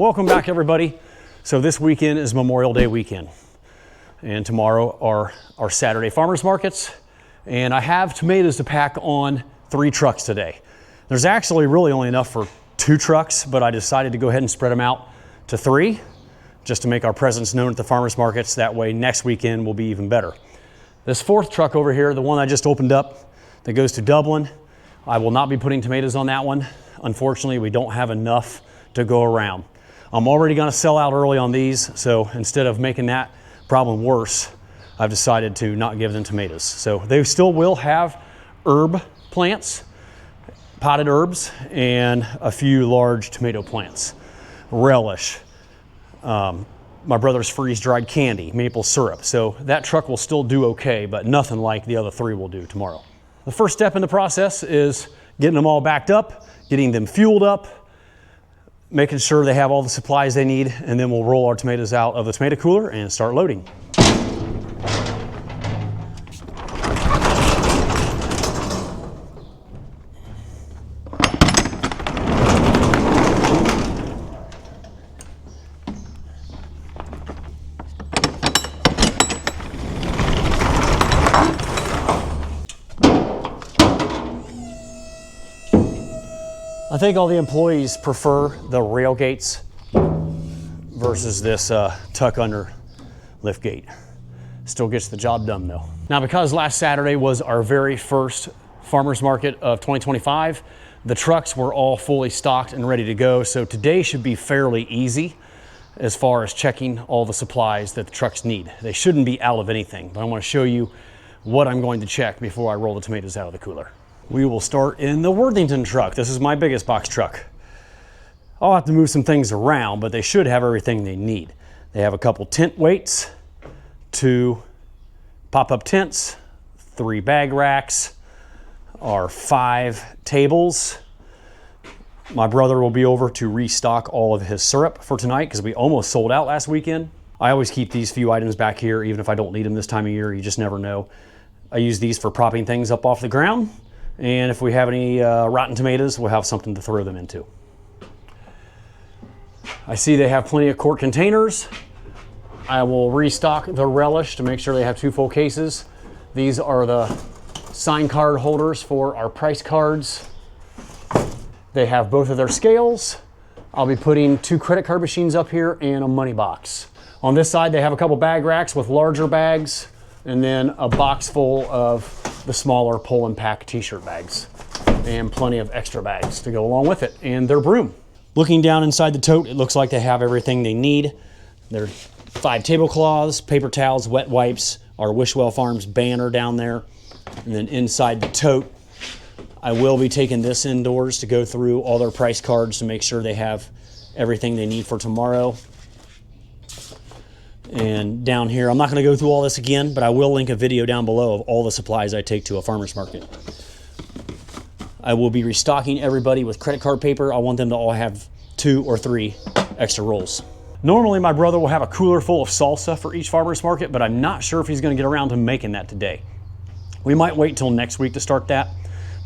Welcome back, everybody. So this weekend is Memorial Day weekend, and tomorrow are our Saturday farmers markets, and I have tomatoes to pack on 3 trucks today. There's actually really only enough for 2 trucks, but I decided to go ahead and spread them out to 3 just to make our presence known at the farmers markets. That way next weekend will be even better. This 4th truck over here, the one I just opened up that goes to Dublin, I will not be putting tomatoes on that one. Unfortunately, we don't have enough to go around. I'm already going to sell out early on these, so instead of making that problem worse, I've decided to not give them tomatoes. So they still will have herb plants, potted herbs, and a few large tomato plants. Relish, my brother's freeze-dried candy, maple syrup. So that truck will still do okay, but nothing like the other 3 will do tomorrow. The first step in the process is getting them all backed up, getting them fueled up, making sure they have all the supplies they need, and then we'll roll our tomatoes out of the tomato cooler and start loading. I think all the employees prefer the rail gates versus this tuck under lift gate. Still gets the job done though. Now, because last Saturday was our very first farmers market of 2025, the trucks were all fully stocked and ready to go. So today should be fairly easy as far as checking all the supplies that the trucks need. They shouldn't be out of anything, but I want to show you what I'm going to check before I roll the tomatoes out of the cooler. We will start in the Worthington truck. This is my biggest box truck. I'll have to move some things around, but they should have everything they need. They have a couple tent weights, 2 pop-up tents, 3 bag racks, our 5 tables. My brother will be over to restock all of his syrup for tonight because we almost sold out last weekend. I always keep these few items back here, even if I don't need them this time of year. You just never know. I use these for propping things up off the ground. And if we have any rotten tomatoes, we'll have something to throw them into. I see they have plenty of quart containers. I will restock the relish to make sure they have 2 full cases. These are the sign card holders for our price cards. They have both of their scales. I'll be putting 2 credit card machines up here and a money box. On this side, they have a couple bag racks with larger bags, and then a box full of the smaller pull and pack t-shirt bags, and plenty of extra bags to go along with it, and their broom. Looking down inside the tote, it looks like they have everything they need. There are 5 tablecloths, paper towels, wet wipes, our Wishwell Farms banner down there, and then inside the tote, I will be taking this indoors to go through all their price cards to make sure they have everything they need for tomorrow. And down here, I'm not going to go through all this again, but I will link a video down below of all the supplies I take to a farmer's market. I will be restocking everybody with credit card paper. I want them to all have 2 or 3 extra rolls. Normally, my brother will have a cooler full of salsa for each farmer's market, but I'm not sure if he's going to get around to making that today. We might wait till next week to start that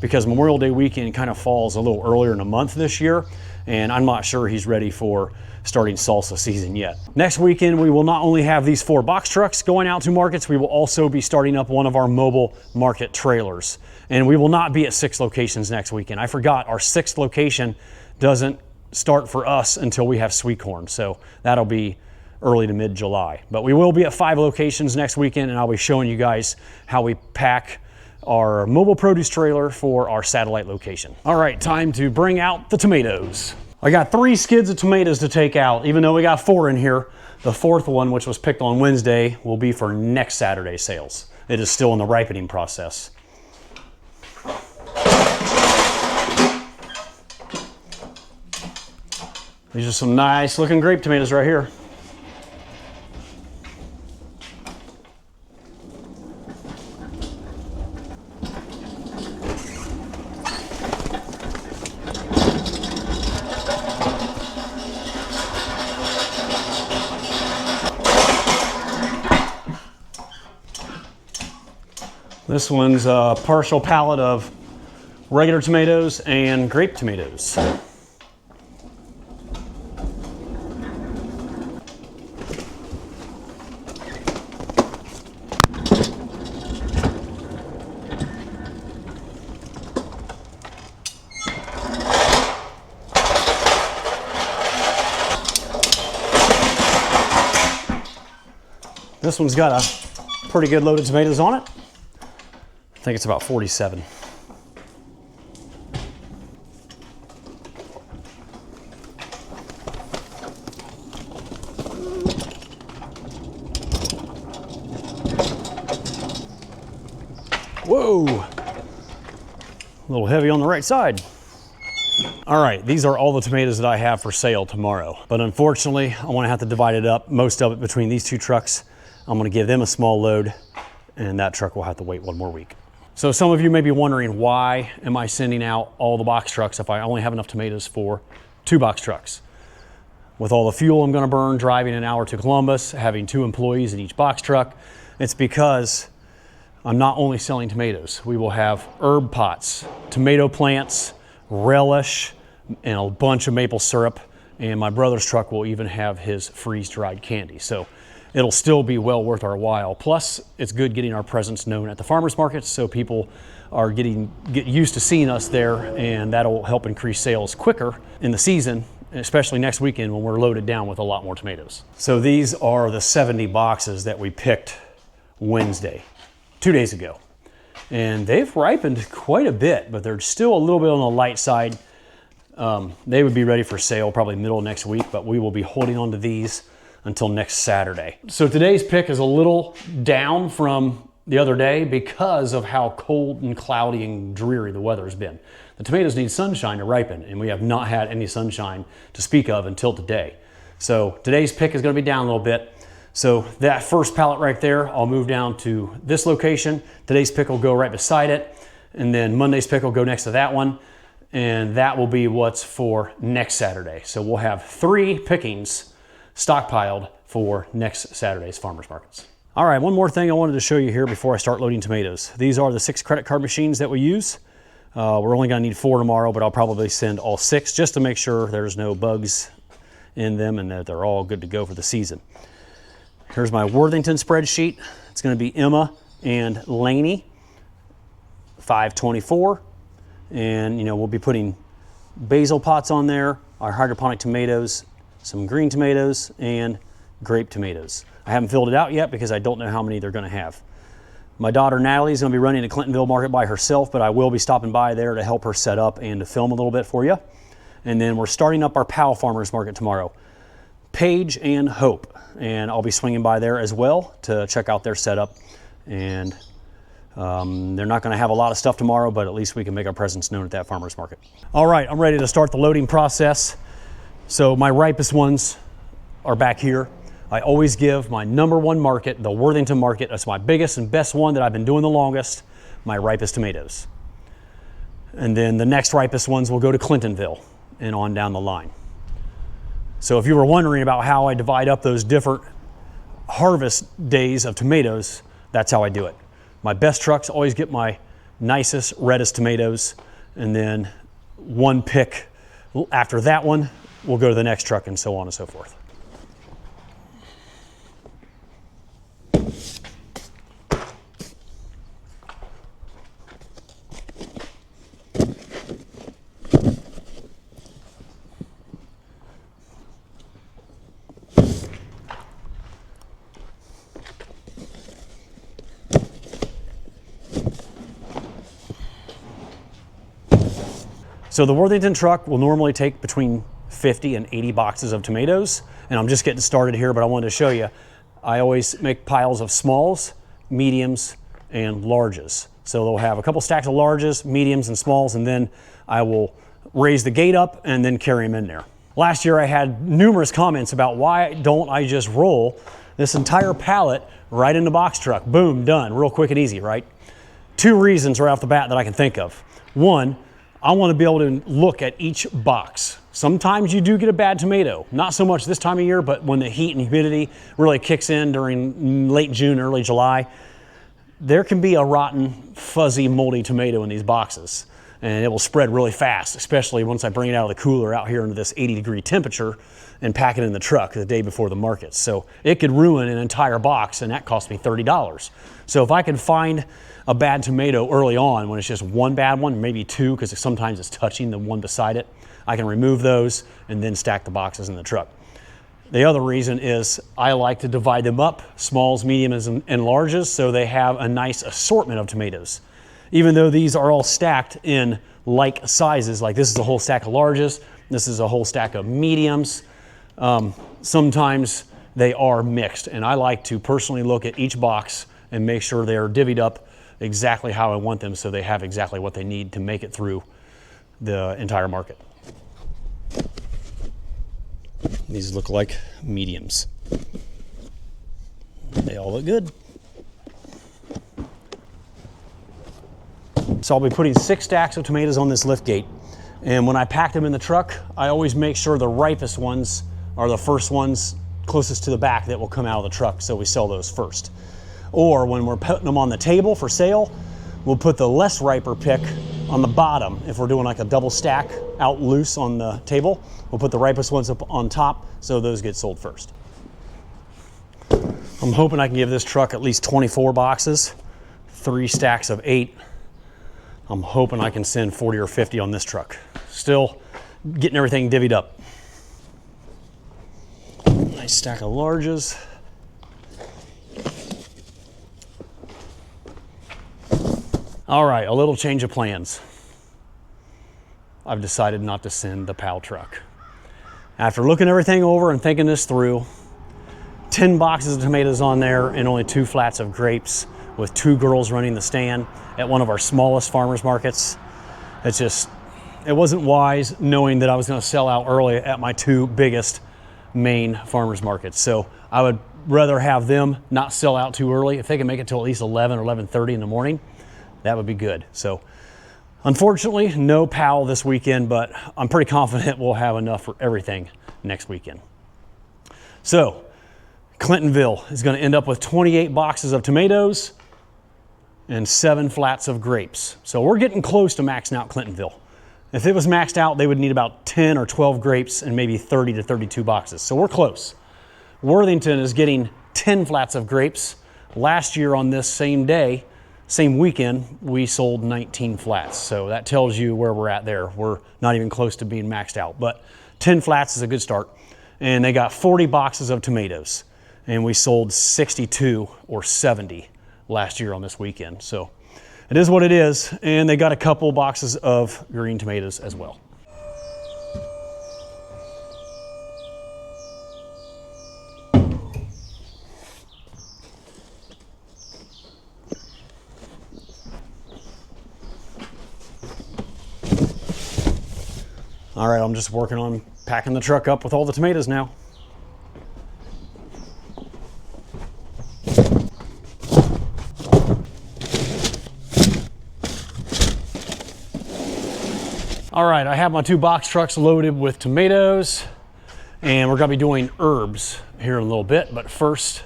because Memorial Day weekend kind of falls a little earlier in the month this year, and I'm not sure he's ready for starting salsa season yet. Next weekend, we will not only have these 4 box trucks going out to markets, we will also be starting up one of our mobile market trailers. And we will not be at 6 locations next weekend. I forgot, our 6th location doesn't start for us until we have sweet corn. So that'll be early to mid-July. But we will be at 5 locations next weekend, and I'll be showing you guys how we pack our mobile produce trailer for our satellite location. All right, time to bring out the tomatoes. I got 3 skids of tomatoes to take out, even though we got 4 in here. The 4th one, which was picked on Wednesday, will be for next Saturday's sales. It is still in the ripening process. These are some nice looking grape tomatoes right here. This one's a partial pallet of regular tomatoes and grape tomatoes. This one's got a pretty good load of tomatoes on it. I think it's about 47. Whoa, a little heavy on the right side. All right, these are all the tomatoes that I have for sale tomorrow. But unfortunately, I'm gonna have to divide it up, most of it between these two trucks. I'm gonna give them a small load, and that truck will have to wait one more week. So some of you may be wondering, why am I sending out all the box trucks if I only have enough tomatoes for 2 box trucks? With all the fuel I'm gonna burn driving an hour to Columbus, having 2 employees in each box truck, it's because I'm not only selling tomatoes. We will have herb pots, tomato plants, relish, and a bunch of maple syrup. And my brother's truck will even have his freeze-dried candy. So it'll still be well worth our while. Plus, it's good getting our presence known at the farmers markets, so people are get used to seeing us there, and that'll help increase sales quicker in the season, especially next weekend when we're loaded down with a lot more tomatoes. So these are the 70 boxes that we picked Wednesday, 2 days ago. And they've ripened quite a bit, but they're still a little bit on the light side. They would be ready for sale probably middle of next week, but we will be holding on to these until next Saturday. So today's pick is a little down from the other day because of how cold and cloudy and dreary the weather has been. The tomatoes need sunshine to ripen, and we have not had any sunshine to speak of until today. So today's pick is going to be down a little bit. So that first pallet right there, I'll move down to this location. Today's pick will go right beside it, and then Monday's pick will go next to that one, and that will be what's for next Saturday. So we'll have 3 pickings stockpiled for next Saturday's farmers markets. All right, one more thing I wanted to show you here before I start loading tomatoes. These are the 6 credit card machines that we use. We're only gonna need 4 tomorrow, but I'll probably send all 6 just to make sure there's no bugs in them and that they're all good to go for the season. Here's my Worthington spreadsheet. It's gonna be Emma and Laney, 524. And we'll be putting basil pots on there, our hydroponic tomatoes, some green tomatoes, and grape tomatoes. I haven't filled it out yet because I don't know how many they're gonna have. My daughter Natalie is gonna be running to Clintonville Market by herself, but I will be stopping by there to help her set up and to film a little bit for you. And then we're starting up our Powell Farmers Market tomorrow. Paige and Hope, and I'll be swinging by there as well to check out their setup. And they're not gonna have a lot of stuff tomorrow, but at least we can make our presence known at that farmer's market. All right, I'm ready to start the loading process. So my ripest ones are back here. I always give my #1 market, the Worthington market, that's my biggest and best one that I've been doing the longest, my ripest tomatoes. And then the next ripest ones will go to Clintonville and on down the line. So if you were wondering about how I divide up those different harvest days of tomatoes, that's how I do it. My best trucks always get my nicest, reddest tomatoes, and then one pick after that one will go to the next truck, and so on and so forth. So the Worthington truck will normally take between 50 and 80 boxes of tomatoes, and I'm just getting started here, but I wanted to show you, I always make piles of smalls, mediums, and larges. So they'll have a couple stacks of larges, mediums, and smalls, and then I will raise the gate up and then carry them in there. Last year I had numerous comments about why don't I just roll this entire pallet right in the box truck. Boom, done, real quick and easy, right? 2 reasons right off the bat that I can think of. One, I want to be able to look at each box. Sometimes you do get a bad tomato. Not so much this time of year, but when the heat and humidity really kicks in during late June, early July, there can be a rotten, fuzzy, moldy tomato in these boxes. And it will spread really fast, especially once I bring it out of the cooler out here into this 80-degree temperature and pack it in the truck the day before the market. So it could ruin an entire box, and that cost me $30. So if I can find a bad tomato early on, when it's just one bad one, maybe 2, because sometimes it's touching the one beside it, I can remove those and then stack the boxes in the truck. The other reason is I like to divide them up, smalls, mediums, and larges, so they have a nice assortment of tomatoes. Even though these are all stacked in like sizes, like this is a whole stack of larges, this is a whole stack of mediums, sometimes they are mixed. And I like to personally look at each box and make sure they're divvied up exactly how I want them so they have exactly what they need to make it through the entire market. These look like mediums. They all look good. So I'll be putting 6 stacks of tomatoes on this lift gate. And when I pack them in the truck, I always make sure the ripest ones are the first ones closest to the back that will come out of the truck, so we sell those first. Or when we're putting them on the table for sale, we'll put the less riper pick on the bottom. If we're doing like a double stack out loose on the table, we'll put the ripest ones up on top so those get sold first. I'm hoping I can give this truck at least 24 boxes, 3 stacks of 8. I'm hoping I can send 40 or 50 on this truck. Still getting everything divvied up. Nice stack of larges. All right, a little change of plans. I've decided not to send the PAL truck. After looking everything over and thinking this through, 10 boxes of tomatoes on there and only 2 flats of grapes with 2 girls running the stand at one of our smallest farmers markets. It wasn't wise knowing that I was gonna sell out early at my 2 biggest main farmers markets. So I would rather have them not sell out too early. If they can make it till at least 11 or 11:30 in the morning, that would be good. So unfortunately, no PAL this weekend, but I'm pretty confident we'll have enough for everything next weekend. So Clintonville is going to end up with 28 boxes of tomatoes and 7 flats of grapes. So we're getting close to maxing out Clintonville. If it was maxed out, they would need about 10 or 12 grapes and maybe 30 to 32 boxes. So we're close. Worthington is getting 10 flats of grapes. Last year on this same day, same weekend, we sold 19 flats. So that tells you where we're at there. We're not even close to being maxed out, but 10 flats is a good start. And they got 40 boxes of tomatoes, and we sold 62 or 70 last year on this weekend. So it is what it is. And they got a couple boxes of green tomatoes as well. All right, I'm just working on packing the truck up with all the tomatoes now. All right, I have my 2 box trucks loaded with tomatoes, and we're gonna be doing herbs here in a little bit, but first,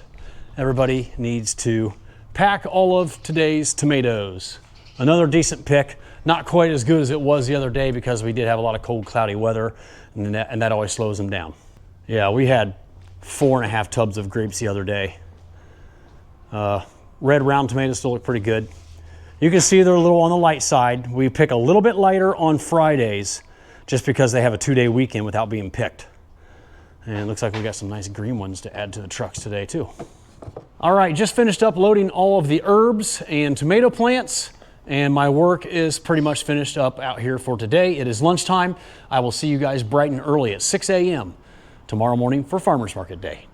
everybody needs to pack all of today's tomatoes. Another decent pick. Not quite as good as it was the other day because we did have a lot of cold, cloudy weather, and that always slows them down. Yeah, we had 4.5 tubs of grapes the other day. Red round tomatoes still look pretty good. You can see they're a little on the light side. We pick a little bit lighter on Fridays just because they have a 2-day weekend without being picked. And it looks like we got some nice green ones to add to the trucks today too. All right, just finished up loading all of the herbs and tomato plants. And my work is pretty much finished up out here for today. It is lunchtime. I will see you guys bright and early at 6 a.m. tomorrow morning for Farmers Market Day.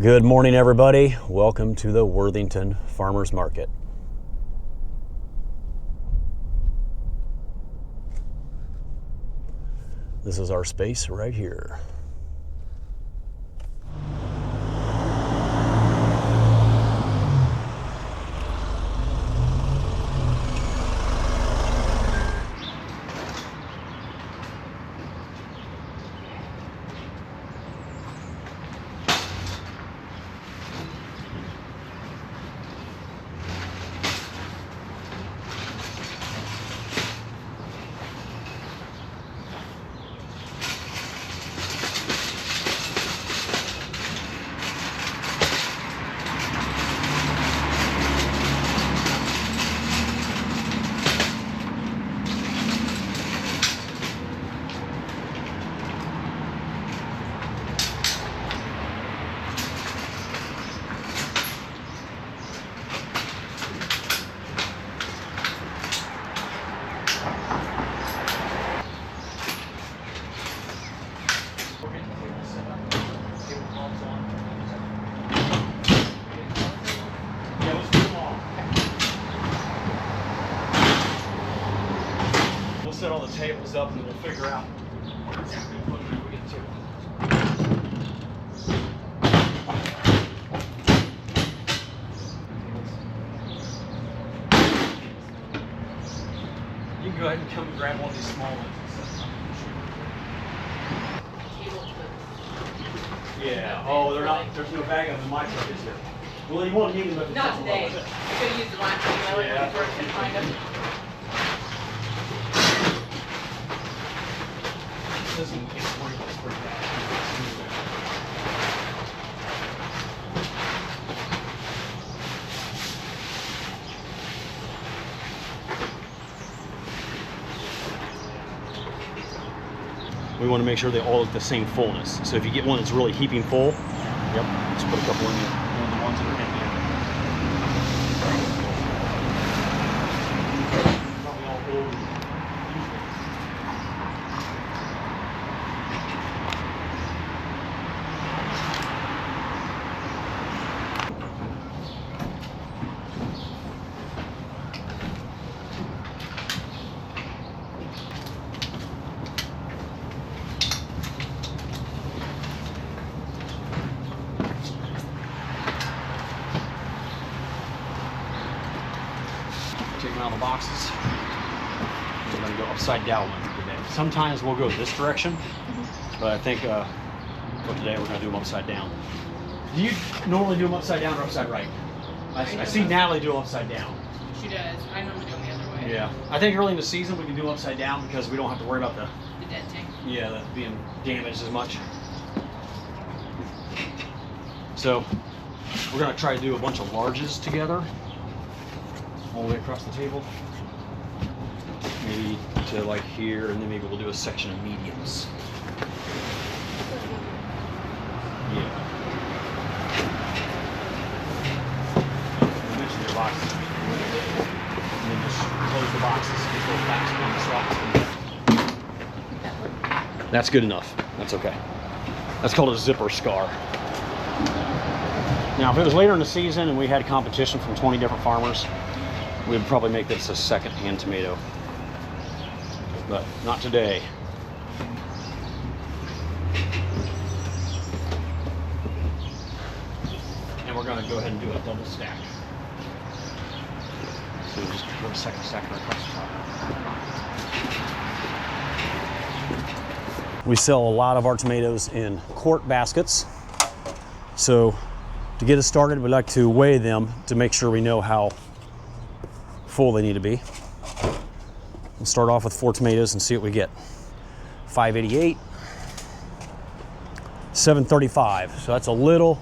Good morning, everybody. Welcome to the Worthington Farmers Market. This is our space right here. tables up, and then we'll figure out where exactly to put them when we get to it. You can go ahead and come and grab one of these small ones. Yeah. Oh, they're not. There's no bag of them in my truck, is there? Well, you won't need them. Not today. You could use the last one. Yeah. Where can find them. This isn't pretty bad. We want to make sure they all look the same fullness. So if you get one that's really heaping full, yep, just put a couple in there. One of the ones that are empty. Probably all old. Take them out of the boxes. We're going to go upside down today. Sometimes we'll go this direction, but I think for today we're going to do them upside down. Do you normally do them upside down or upside right? I see Natalie do them upside down. She does. I normally do them the other way. Yeah. I think early in the season we can do them upside down because we don't have to worry about the denting. Yeah, that being damaged as much. So we're going to try to do a bunch of larges together. All the way across the table, maybe to like here, and then maybe we'll do a section of mediums. Yeah. Mention your boxes, and then just close the boxes, get those backs on the slots. That's good enough. That's okay. That's called a zipper scar. Now, if it was later in the season and we had competition from 20 different farmers, we'd probably make this a second-hand tomato, but not today. And we're going to go ahead and do a double stack. So just put a second stacker across the top. We sell a lot of our tomatoes in quart baskets. So to get us started, we'd like to weigh them to make sure we know how full they need to be. We'll start off with 4 tomatoes and see what we get. 588, 735. So that's a little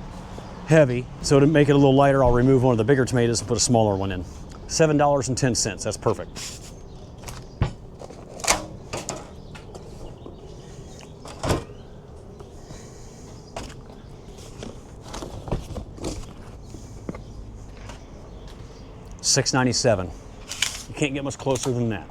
heavy. So to make it a little lighter, I'll remove one of the bigger tomatoes and put a smaller one in. $7.10. That's perfect. $6.97. You can't get much closer than that.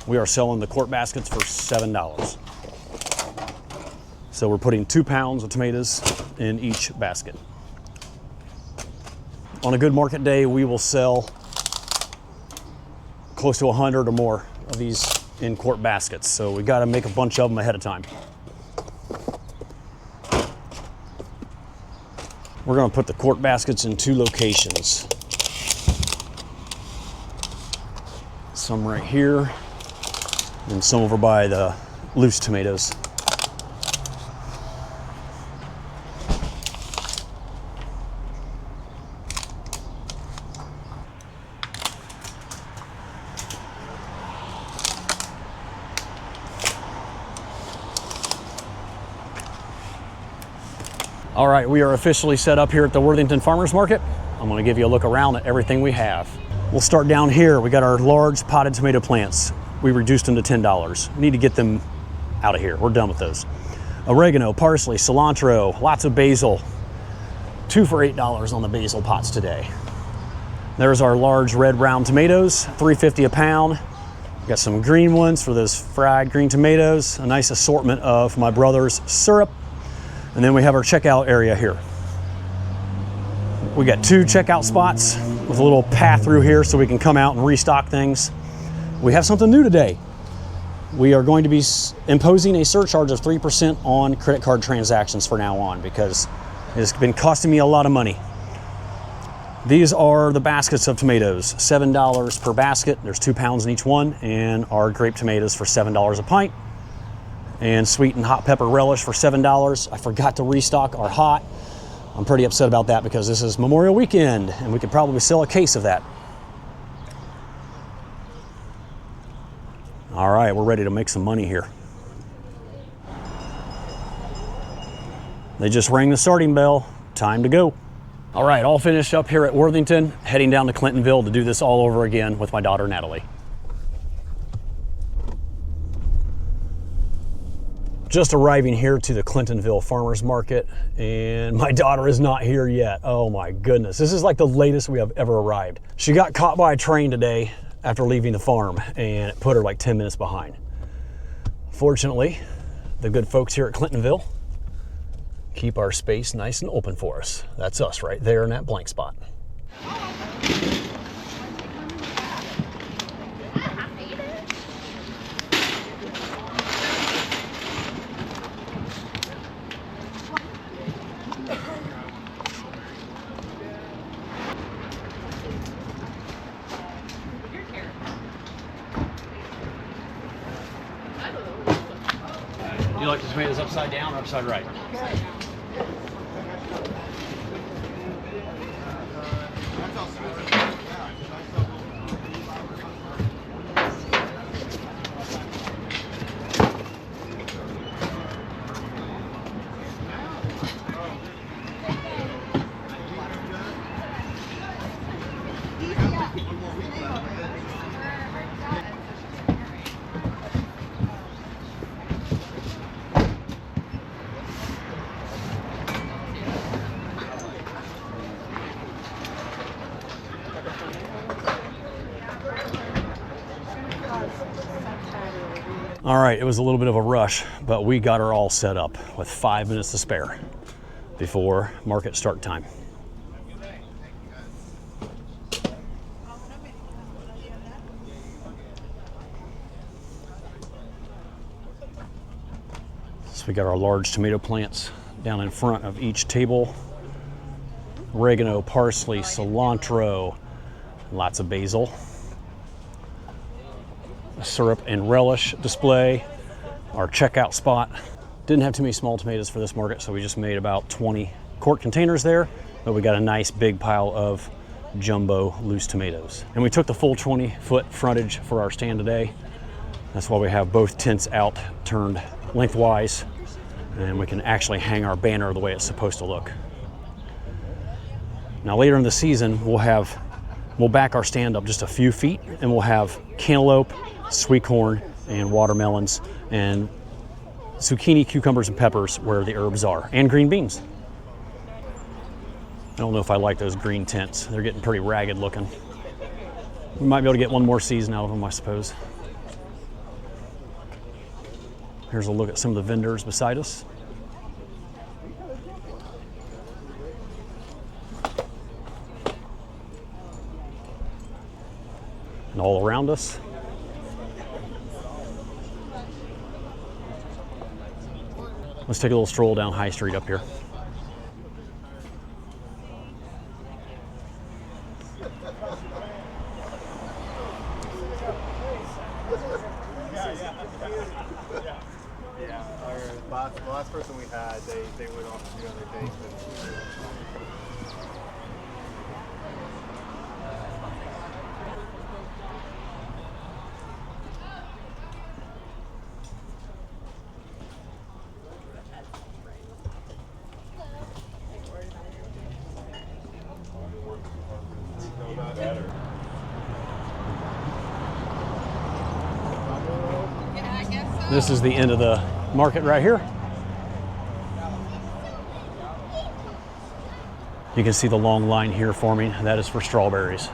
We are selling the quart baskets for $7. So we're putting 2 pounds of tomatoes in each basket. On a good market day, we will sell close to 100 or more of these in quart baskets. So we got to make a bunch of them ahead of time. We're going to put the quart baskets in 2 locations. Some right here and some over by the loose tomatoes. All right, we are officially set up here at the Worthington Farmers Market. I'm gonna give you a look around at everything we have. We'll start down here. We got our large potted tomato plants. We reduced them to $10. We need to get them out of here. We're done with those. Oregano, parsley, cilantro, lots of basil. 2 for $8 on the basil pots today. There's our large red brown tomatoes, $3.50 a pound. Got some green ones for those fried green tomatoes, a nice assortment of my brother's syrup, and then we have our checkout area here. We got 2 checkout spots with a little path through here so we can come out and restock things. We have something new today. We are going to be imposing a surcharge of 3% on credit card transactions from now on because it's been costing me a lot of money. These are the baskets of tomatoes, $7 per basket. There's 2 pounds in each one, and our grape tomatoes for $7 a pint, and sweet and hot pepper relish for $7. I forgot to restock our hot. I'm pretty upset about that because this is Memorial Weekend, and we could probably sell a case of that. All right, we're ready to make some money here. They just rang the starting bell. Time to go. All right, all finished up here at Worthington, heading down to Clintonville to do this all over again with my daughter, Natalie. Just arriving here to the Clintonville Farmers Market, and my daughter is not here yet. Oh my goodness, this is like the latest we have ever arrived. She got caught by a train today after leaving the farm, and it put her like 10 minutes behind. Fortunately, the good folks here at Clintonville keep our space nice and open for us. That's us right there in that blank spot. You like the tomatoes upside down or upside right? All right, it was a little bit of a rush, but we got her all set up with 5 minutes to spare before market start time. So we got our large tomato plants down in front of each table. Oregano, parsley, cilantro, lots of basil. A syrup and relish display, our checkout spot. Didn't have too many small tomatoes for this market, so we just made about 20 quart containers there, but we got a nice big pile of jumbo loose tomatoes. And we took the full 20-foot frontage for our stand today. That's why we have both tents out turned lengthwise, and we can actually hang our banner the way it's supposed to look. Now later in the season, we'll back our stand up just a few feet, and we'll have cantaloupe, sweet corn, and watermelons, and zucchini, cucumbers, and peppers where the herbs are, and green beans. I don't know if I like those green tents. They're getting pretty ragged looking. We might be able to get one more season out of them, I suppose. Here's a look at some of the vendors beside us. And all around us. Let's take a little stroll down High Street up here. The last person we had, they went off to do other dates. This is the end of the market right here. You can see the long line here forming. That is for strawberries.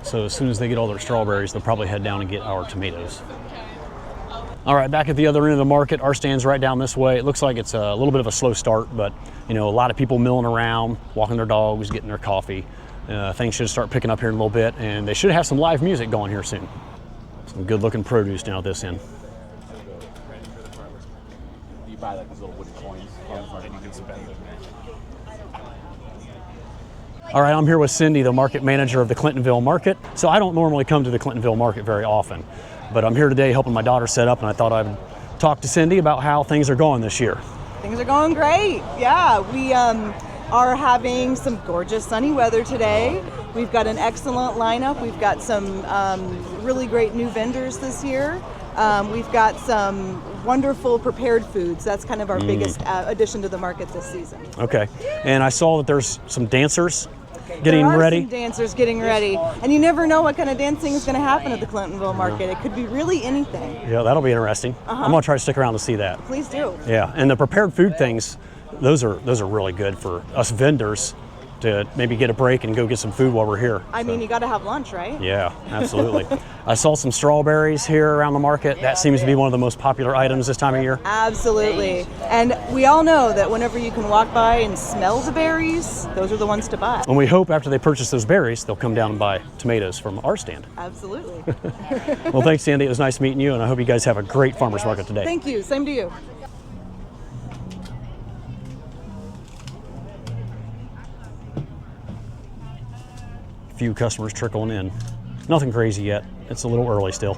So as soon as they get all their strawberries, they'll probably head down and get our tomatoes. All right, back at the other end of the market, our stand's right down this way. It looks like it's a little bit of a slow start, but you know, a lot of people milling around, walking their dogs, getting their coffee. Things should start picking up here in a little bit, and they should have some live music going here soon. Some good looking produce down at this end. You buy like these little wooden coins, and you can spend them. All right, I'm here with Cindy, the market manager of the Clintonville market. So I don't normally come to the Clintonville market very often, but I'm here today helping my daughter set up, and I thought I'd talk to Cindy about how things are going this year. Things are going great. Yeah, we are having some gorgeous sunny weather today. We've got an excellent lineup. We've got some really great new vendors this year. We've got some wonderful prepared foods. That's kind of our biggest addition to the market this season. Okay, and I saw that there's some dancers getting there are ready. Some dancers getting ready, and you never know what kind of dancing is going to happen at the Clintonville market. It could be really anything. Yeah, that'll be interesting. I'm gonna try to stick around to see that. Please do. Yeah, and the prepared food things, those are really good for us vendors to maybe get a break and go get some food while we're here. I mean, you got to have lunch, right? Yeah, absolutely. I saw some strawberries here around the market. That seems to be one of the most popular items this time of year. Absolutely. And we all know that whenever you can walk by and smell the berries, those are the ones to buy. And we hope after they purchase those berries, they'll come down and buy tomatoes from our stand. Absolutely. Well, thanks, Sandy. It was nice meeting you, and I hope you guys have a great farmers market today. Thank you. Same to you. Few customers trickling in. Nothing crazy yet. It's a little early still.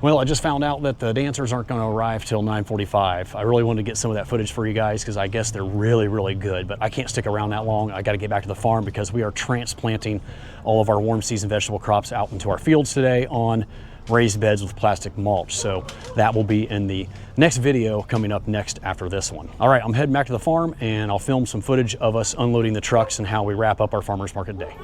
Well, I just found out that the dancers aren't going to arrive till 9:45. I really wanted to get some of that footage for you guys because I guess they're really good, but I can't stick around that long. I got to get back to the farm because we are transplanting all of our warm season vegetable crops out into our fields today on raised beds with plastic mulch. So that will be in the next video coming up next after this one. All right, I'm heading back to the farm and I'll film some footage of us unloading the trucks and how we wrap up our farmers market day.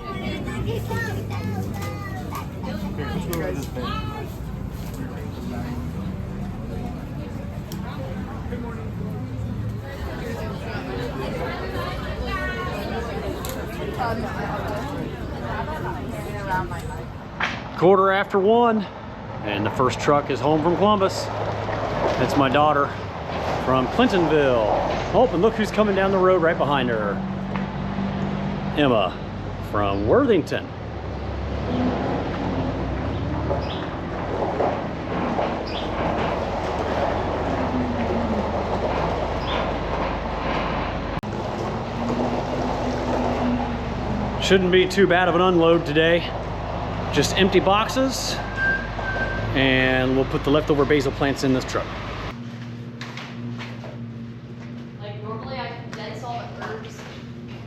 Quarter after 1. And the first truck is home from Columbus. It's my daughter from Clintonville. Oh, and look who's coming down the road right behind her. Emma from Worthington. Shouldn't be too bad of an unload today. Just empty boxes. And we'll put the leftover basil plants in this truck. Like normally I condense all the herbs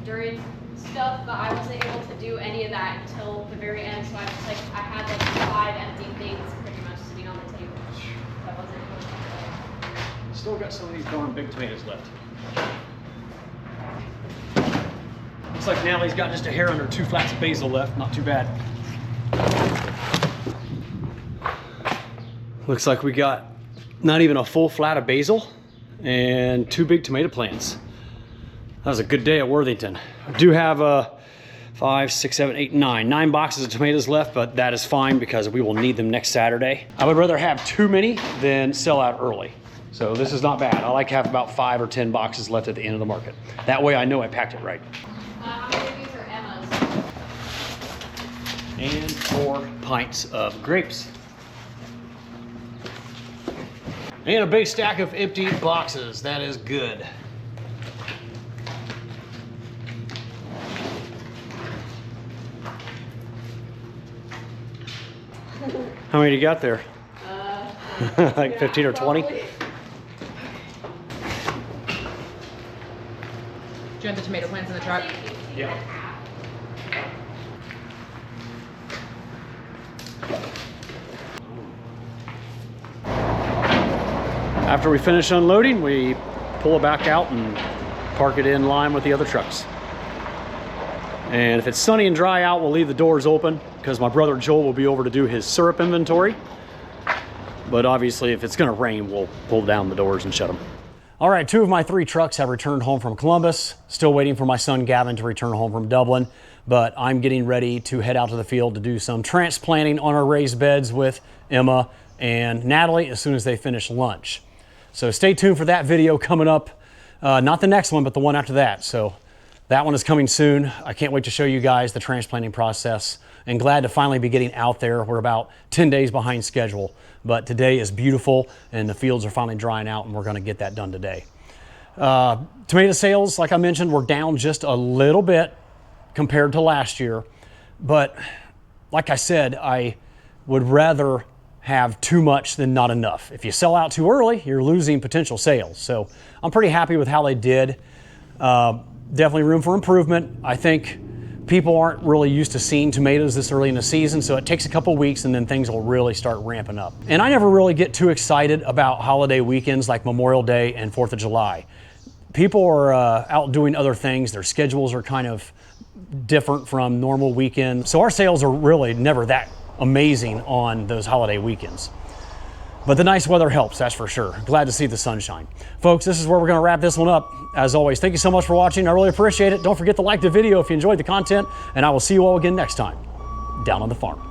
during stuff, but I wasn't able to do any of that until the very end. So I had like 5 empty things pretty much sitting on the table. So I wasn't able to do it. Still got some of these darn big tomatoes left. Looks like Natalie's got just a hair under 2 flats of basil left. Not too bad. Looks like we got not even a full flat of basil and 2 big tomato plants. That was a good day at Worthington. I do have 5, 6, 7, 8, 9 boxes of tomatoes left, but that is fine because we will need them next Saturday. I would rather have too many than sell out early. So this is not bad. I like to have about 5 or 10 boxes left at the end of the market. That way I know I packed it right. How many of these are Emma's? And 4 pints of grapes. And a big stack of empty boxes. That is good. How many do you got there? Like 15 or 20? Do you want the tomato plants in the truck? Yeah. After we finish unloading, we pull it back out and park it in line with the other trucks. And if it's sunny and dry out, we'll leave the doors open because my brother Joel will be over to do his syrup inventory. But obviously, if it's gonna rain, we'll pull down the doors and shut them. All right, 2 of my 3 trucks have returned home from Columbus. Still waiting for my son Gavin to return home from Dublin. but I'm getting ready to head out to the field to do some transplanting on our raised beds with Emma and Natalie as soon as they finish lunch. So stay tuned for that video coming up. Not the next one, but the one after that. So that one is coming soon. I can't wait to show you guys the transplanting process, and glad to finally be getting out there. We're about 10 days behind schedule, but today is beautiful and the fields are finally drying out, and we're gonna get that done today. Tomato sales, like I mentioned, were down just a little bit compared to last year, but like I said, I would rather have too much than not enough. If you sell out too early, you're losing potential sales. So I'm pretty happy with how they did. Definitely room for improvement. I think people aren't really used to seeing tomatoes this early in the season, so it takes a couple weeks and then things will really start ramping up. And I never really get too excited about holiday weekends like Memorial Day and 4th of July. People are out doing other things. Their schedules are kind of different from normal weekends. So our sales are really never that amazing on those holiday weekends. But the nice weather helps, that's for sure. Glad to see the sunshine. Folks, this is where we're gonna wrap this one up. As always, thank you so much for watching. I really appreciate it. Don't forget to like the video if you enjoyed the content, and I will see you all again next time, down on the farm.